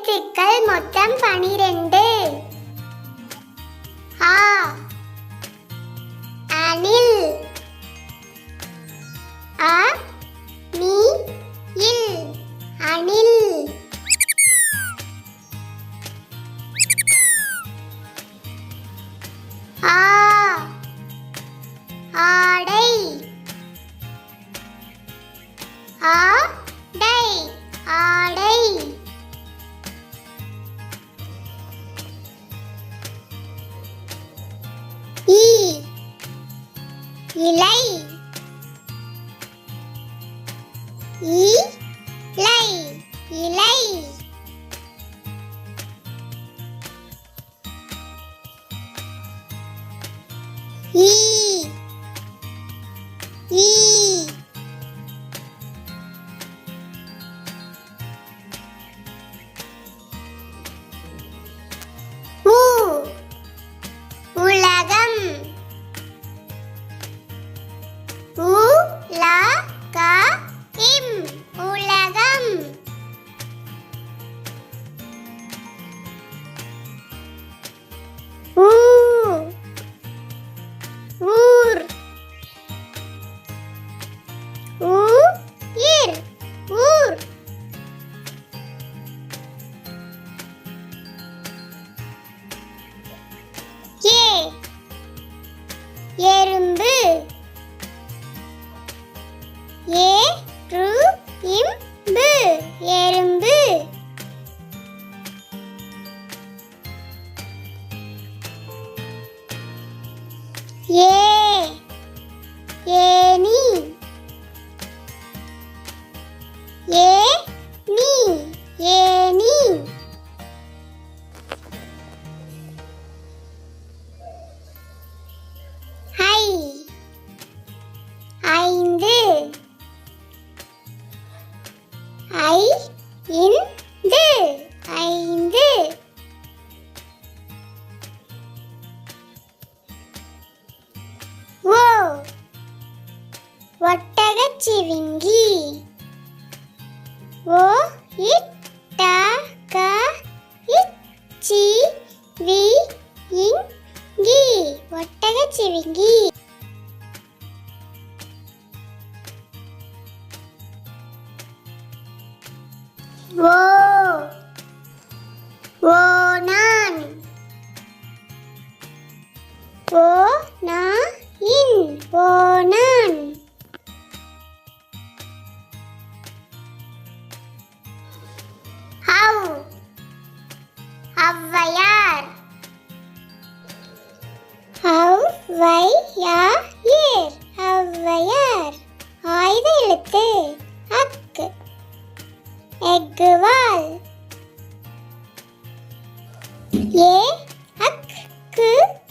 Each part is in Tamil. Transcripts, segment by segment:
எழுத்துக்கள் மொத்தம் 12. ஆ அணில். அ நீ இல் அணில். ஆ ஆடை. ஆடை ஆடை. இ இலை. இலை இலை. ஈ ஈ. உ உலகம். உலகம் உலகம். ஊ ஊர். ஊர் ஊர். ஏ எறும்பு. ஏறுஇம்பு எறும்பு. ஏ ஏனி. ஏனி ஏனி. ஐ ஐந்து. ஐந்து ஐந்து. ஓ ஒட்டகச்சிவிங்கி. ஓ இட்டக இச்சி வி இங்கி ஒட்டகச்சிவிங்கி. ஓ ஓநான். ஓநாயின் ஓநான். ஔ ஔவையார். ஔவையார் ஔவையார். ஆயுத எழுத்து அக்கு. எக்குவால். ஏ அக்கு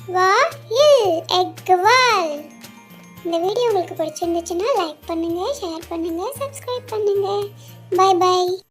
வாயில் எக்குவால். இந்த வீடியோ உங்களுக்கு பிடிச்சிருந்துச்சுன்னா லைக் பண்ணுங்க, ஷேர் பண்ணுங்க, சப்ஸ்கிரைப் பண்ணுங்க. Bye by.